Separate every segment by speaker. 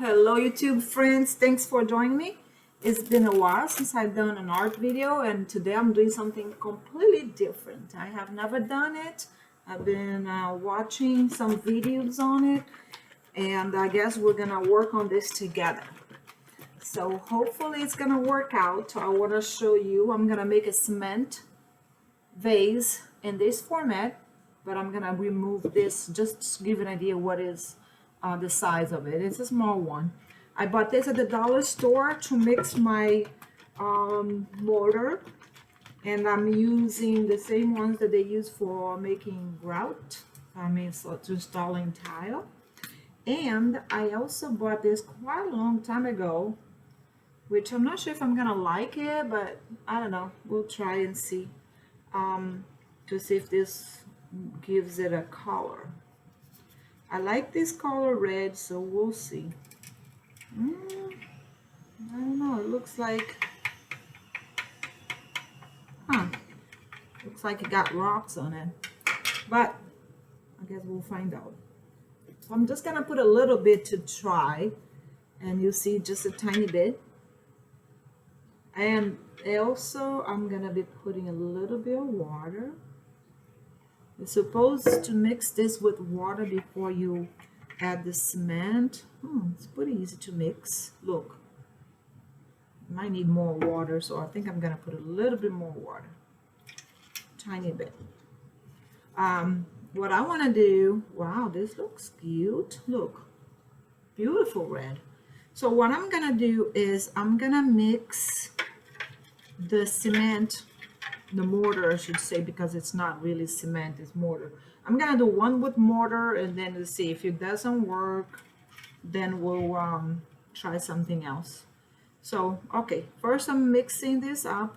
Speaker 1: Hello YouTube friends, thanks for joining me. It's been a while since I've done an art video, and today I'm doing something completely different. I have never done it. I've been watching some videos on it, and I guess we're gonna work on this together. So hopefully it's gonna work out. I want to show you, I'm gonna make a cement vase in this format, but I'm gonna remove this just to give an idea what is the size of it. It's a small one. I bought this at the dollar store to mix my mortar, and I'm using the same ones that they use for making grout. So to installing tile. And I also bought this quite a long time ago, which I'm not sure if I'm gonna like it, but I don't know. We'll try and see to see if this gives it a color. I like this color red, so we'll see. I don't know, it looks like, looks like it got rocks on it, but I guess we'll find out. So I'm just gonna put a little bit to try, and you'll see just a tiny bit. And also I'm gonna be putting a little bit of water. You're supposed to mix this with water before you add the cement. It's pretty easy to mix. Look, might need more water, so I think I'm gonna put a little bit more water, tiny bit. What I want to do, wow, this looks cute. Look, beautiful red. So what I'm gonna do is I'm gonna mix the cement, the mortar I should say, because it's not really cement, it's mortar. I'm gonna do one with mortar, and then to see if it doesn't work, then we'll try something else. So okay, first I'm mixing this up,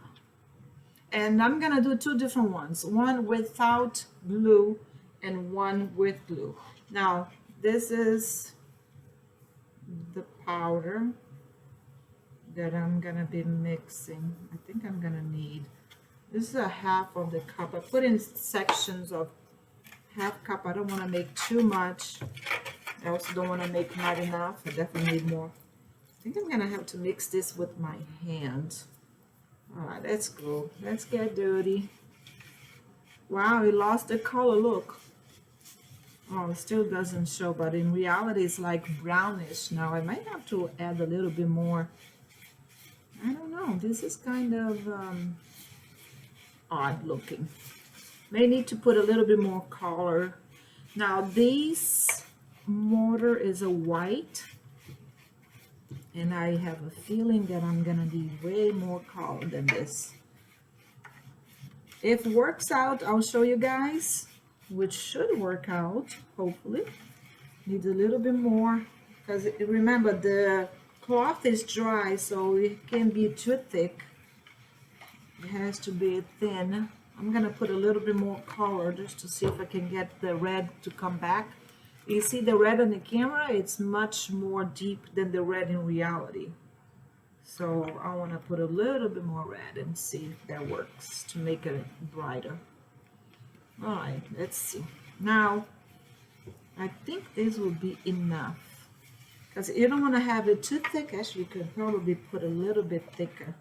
Speaker 1: and I'm gonna do two different ones, one without glue and one with glue. Now this is the powder that I'm gonna be mixing. I think I'm gonna need, this is a half of the cup. I put in sections of half cup. I don't want to make too much. I also don't want to make not enough. I definitely need more. I think I'm gonna have to mix this with my hands. All right, let's go. Let's get dirty. Wow, it lost the color. Look. Oh, it still doesn't show, but in reality it's like brownish now. I might have to add a little bit more. I don't know. This is kind of odd looking. May need to put a little bit more color. Now this mortar is a white, and I have a feeling that I'm gonna need way more color than this. If it works out, I'll show you guys, which should work out, hopefully. Needs a little bit more, because remember the cloth is dry, so it can't be too thick. It has to be thin. I'm gonna put a little bit more color just to see if I can get the red to come back. You see the red on the camera, it's much more deep than the red in reality. So I want to put a little bit more red and see if that works to make it brighter. All right, let's see. Now I think this will be enough, because you don't want to have it too thick. Actually, you could probably put a little bit thicker.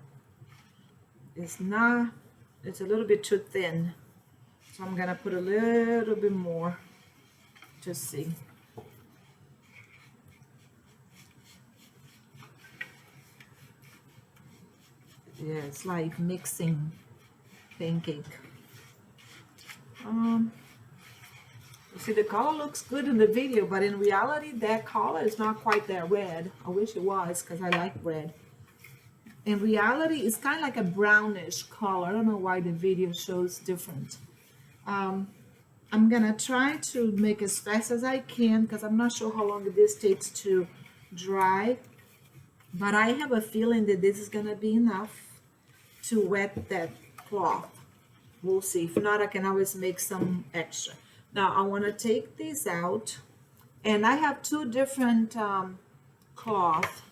Speaker 1: It's not, it's a little bit too thin, so I'm gonna put a little bit more to see. Yeah, it's like mixing pancake. You see, the color looks good in the video, but in reality that color is not quite that red. I wish it was, because I like red. In reality it's kind of like a brownish color. I don't know why the video shows different. I'm gonna try to make as fast as I can, because I'm not sure how long this takes to dry, but I have a feeling that this is gonna be enough to wet that cloth. We'll see. If not, I can always make some extra. Now I want to take these out, and I have two different cloth,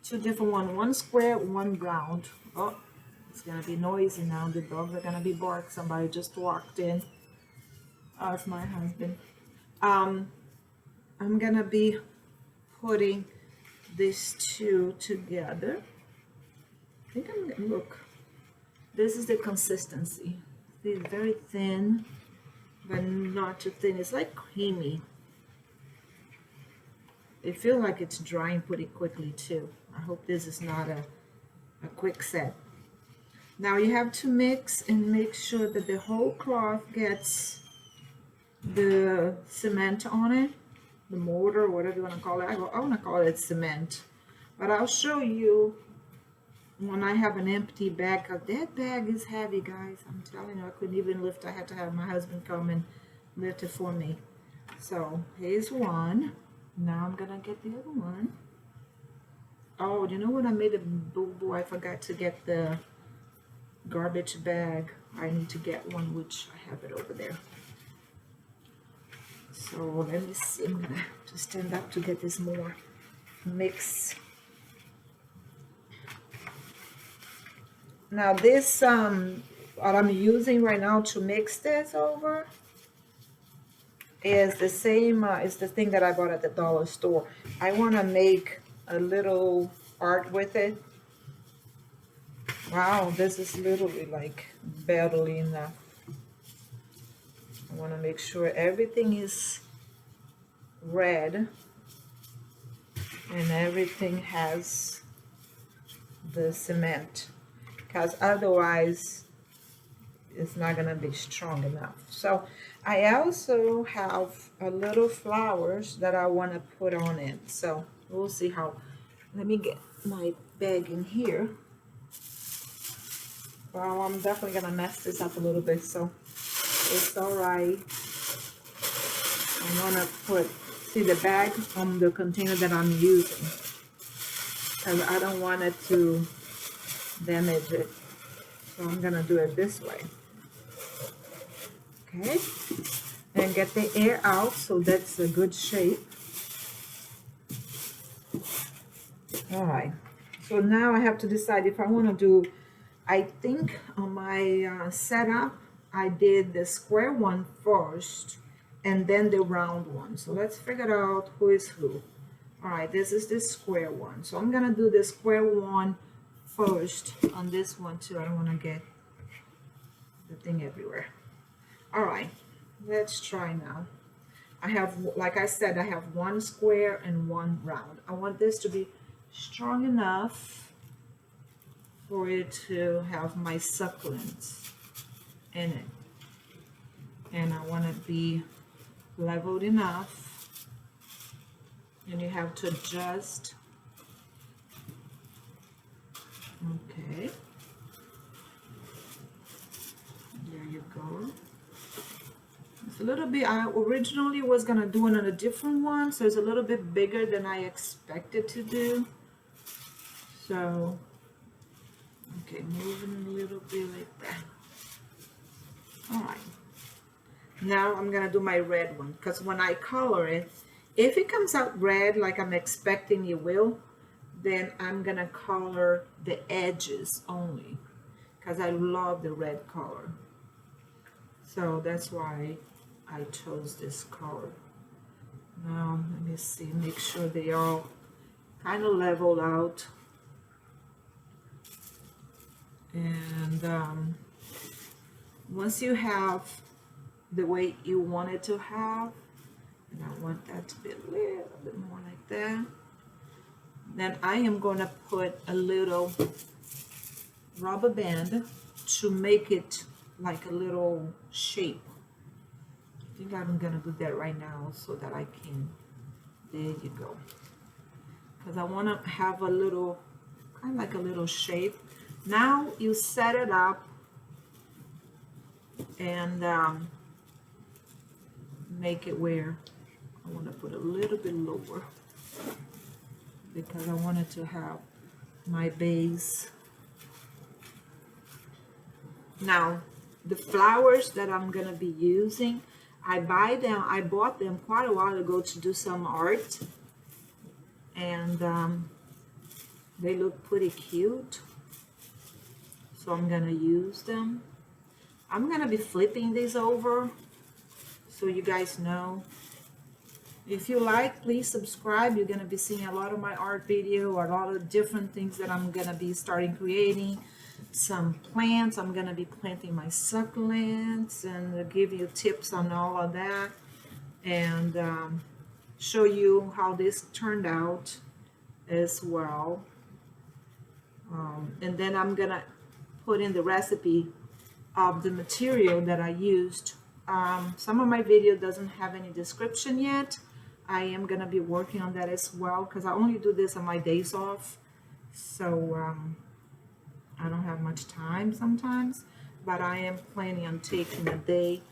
Speaker 1: two different one square, one round. Oh, it's gonna be noisy now. The dogs are gonna be bark. Somebody just walked in. Oh, it's my husband. I'm gonna be putting these two together. I think I'm gonna look. This is the consistency. It's very thin, but not too thin. It's like creamy. It feels like it's drying pretty quickly too. I hope this is not a quick set. Now you have to mix and make sure that the whole cloth gets the cement on it, the mortar, whatever you want to call it. I want to call it cement, but I'll show you when I have an empty bag, because that bag is heavy, guys. I'm telling you, I couldn't even lift. I had to have my husband come and lift it for me. So here's one. Now I'm gonna get the other one. Oh, you know what? I made a boo-boo. I forgot to get the garbage bag. I need to get one, which I have it over there. So let me see. I'm gonna just stand up to get this more mix. Now this what I'm using right now to mix this over is the same is the thing that I bought at the dollar store. I want to make a little art with it. Wow, this is literally like barely enough. I want to make sure everything is red and everything has the cement, because otherwise it's not gonna be strong enough. So I also have a little flowers that I want to put on it. So we'll see how. Let me get my bag in here. Well, I'm definitely gonna mess this up a little bit, so it's all right. I want to put, see the bag on the container that I'm using, because I don't want it to damage it. So I'm gonna do it this way. Okay, and get the air out so that's a good shape. All right, so now I have to decide if I want to do, I think on my setup I did the square one first and then the round one. So let's figure out who is who. All right, this is the square one, so I'm gonna do the square one first on this one too. I don't want to get the thing everywhere. All right, let's try now. I have, like I said, I have one square and one round. I want this to be strong enough for it to have my succulents in it, and I want to be leveled enough, and you have to adjust. Okay, there you go. It's a little bit, I originally was gonna do it on a different one, so it's a little bit bigger than I expected to do. So, okay, moving a little bit like that. All right. Now I'm gonna do my red one, because when I color it, if it comes out red like I'm expecting it will, then I'm gonna color the edges only, because I love the red color. So that's why I chose this color. Now let me see, make sure they all kind of level out. And once you have the way you want it to have, and I want that to be a little bit more like that, then I am going to put a little rubber band to make it like a little shape. I think I'm going to do that right now so that I can, there you go, because I want to have a little, kind of like a little shape. Now you set it up and make it where I want to put a little bit lower, because I wanted to have my base. Now the flowers that I'm gonna be using, I bought them quite a while ago to do some art, and they look pretty cute, so I'm gonna use them. I'm gonna be flipping these over so you guys know, If you like, please subscribe. You're going to be seeing a lot of my art video, a lot of different things that I'm going to be starting creating. Some plants. I'm going to be planting my succulents and give you tips on all of that, and show you how this turned out as well. And then I'm going to put in the recipe of the material that I used. Some of my video doesn't have any description yet. I am gonna be working on that as well, because I only do this on my days off, so I don't have much time sometimes, but I am planning on taking a day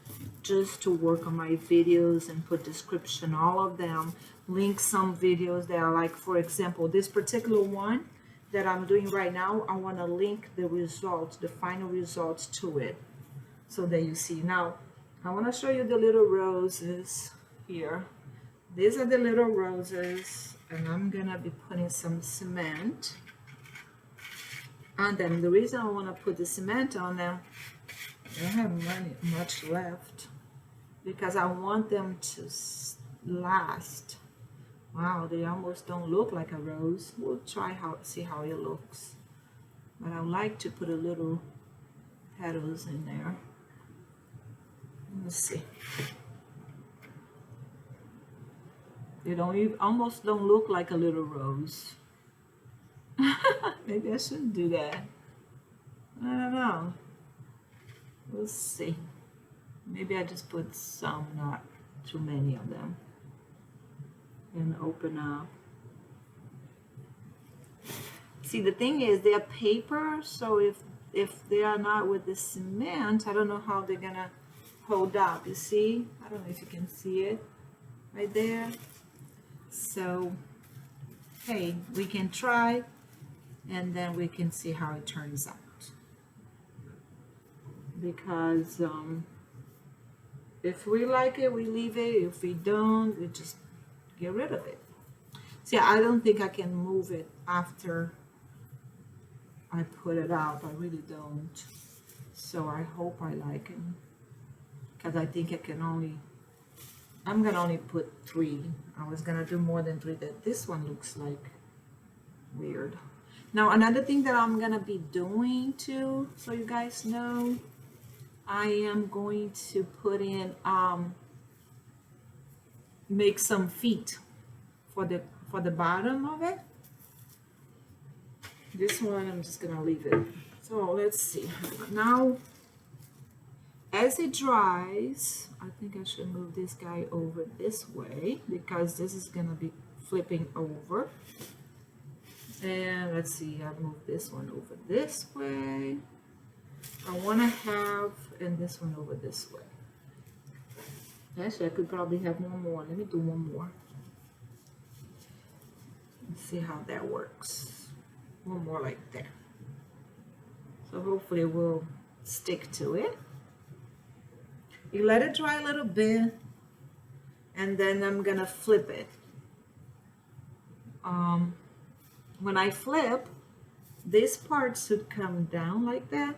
Speaker 1: just to work on my videos and put description, all of them, link some videos that are like, for example, this particular one that I'm doing right now, I want to link the results, the final results to it, so that you see. Now I want to show you the little roses here. These are the little roses, and I'm gonna be putting some cement on them. The reason I want to put the cement on them, I don't have much left, because I want them to last. Wow, they almost don't look like a rose. We'll try see how it looks, but I like to put a little petals in there. Let's see. They almost don't look like a little rose. Maybe I shouldn't do that. I don't know. We'll see. Maybe I just put some, not too many of them, and open up. See, the thing is, they're paper, so if they are not with the cement, I don't know how they're gonna hold up. You see? I don't know if you can see it right there. So, hey, we can try, and then we can see how it turns out. Because if we like it, we leave it. If we don't, we just get rid of it. See, I don't think I can move it after I put it out. I really don't. So I hope I like it, because I think I can only, I'm gonna only put 3. I was gonna do more than 3. That this one looks like weird. Now another thing that I'm gonna be doing too, so you guys know, I am going to put in make some feet for the bottom of it. This one I'm just gonna leave it. So let's see. Now as it dries, I think I should move this guy over this way, because this is gonna be flipping over. And let's see, I'll move this one over this way. I want to have, and this one over this way. Actually, I could probably have one more. Let me do one more. Let's see how that works. One more like that. So hopefully we'll stick to it. You let it dry a little bit, and then I'm gonna flip it. When I flip, this part should come down like that.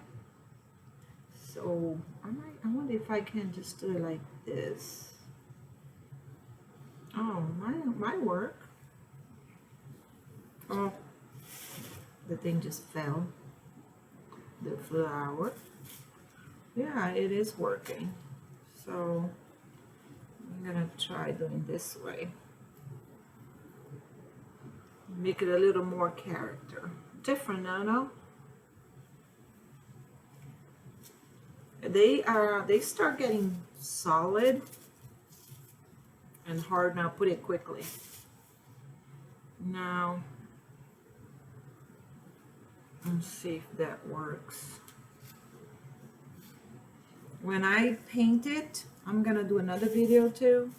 Speaker 1: So I wonder if I can just do it like this. Oh, might work. Oh, the thing just fell. The flower. Yeah, it is working. So I'm gonna try doing this way. Make it a little more character. Different, no? They start getting solid and hard now. Put it quickly. Now let's see if that works. When I paint it, I'm gonna do another video too,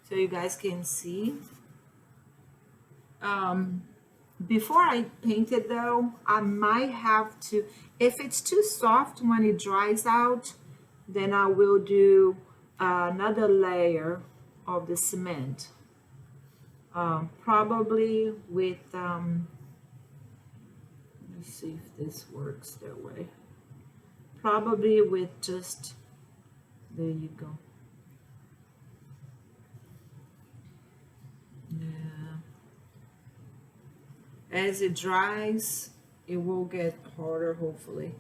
Speaker 1: so you guys can see. Before I paint it though, I might have to, if it's too soft when it dries out, then I will do another layer of the cement. Probably with, let's see if this works that way. Probably with just, there you go. as it dries, it will get harder, hopefully.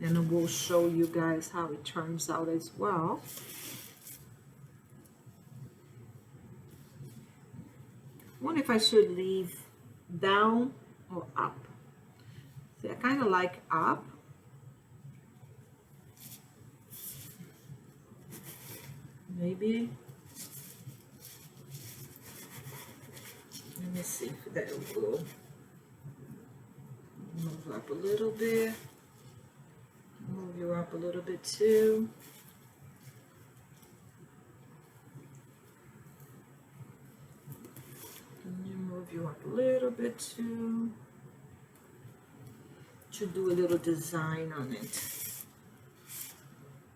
Speaker 1: And I will show you guys how it turns out as well. I wonder if I should leave down or up. See, I kind of like up. Maybe. Let me see if that will move up a little bit. Move you up a little bit too. And you move you up a little bit too. To do a little design on it.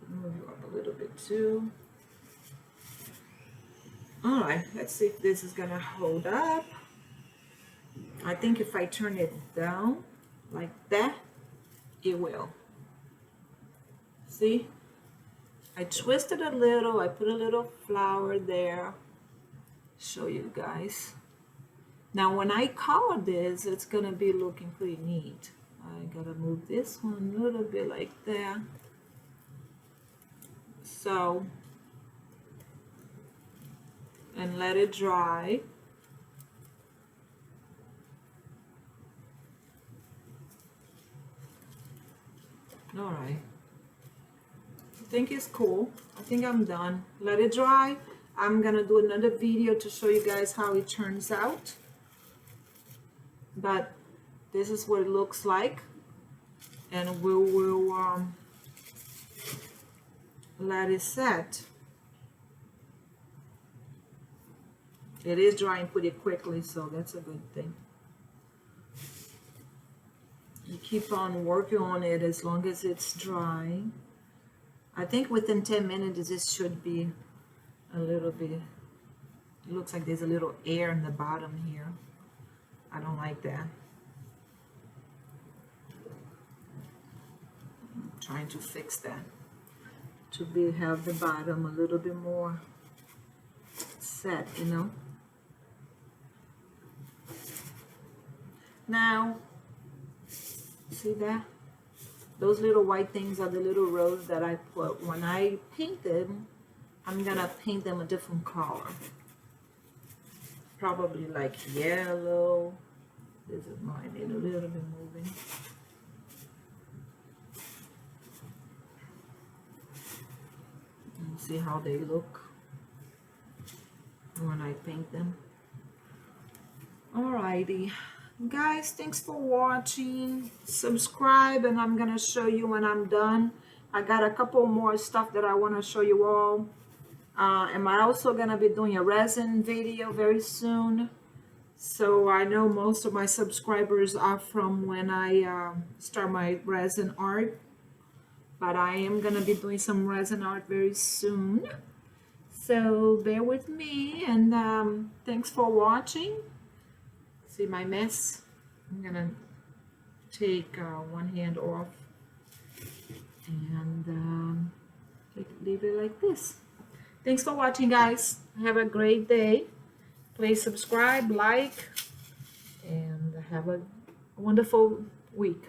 Speaker 1: Move you up a little bit too. All right, let's see if this is gonna hold up. I think if I turn it down like that, it will. See? I twisted a little, I put a little flower there. Show you guys. Now when I color this, it's gonna be looking pretty neat. I gotta move this one a little bit like that. So, and let it dry. All right. I think it's cool. I think I'm done. Let it dry. I'm gonna do another video to show you guys how it turns out. But this is what it looks like. And we will let it set. It is drying pretty quickly, so that's a good thing. You keep on working on it as long as it's dry. I think within 10 minutes this should be a little bit, it looks like there's a little air in the bottom here. I don't like that. I'm trying to fix that to have the bottom a little bit more set, you know. Now, see that? Those little white things are the little rose that I put. When I paint them, I'm gonna paint them a different color. Probably like yellow. This is mine, need a little bit moving. And see how they look when I paint them. Alrighty. Guys, thanks for watching. Subscribe, and I'm gonna show you when I'm done. I got a couple more stuff that I want to show you all. Am I also gonna be doing a resin video very soon? So I know most of my subscribers are from when I start my resin art, but I am gonna be doing some resin art very soon. So bear with me, and thanks for watching. See my mess? I'm gonna take one hand off and leave it like this. Thanks for watching, guys. Have a great day. Please subscribe, like, and have a wonderful week.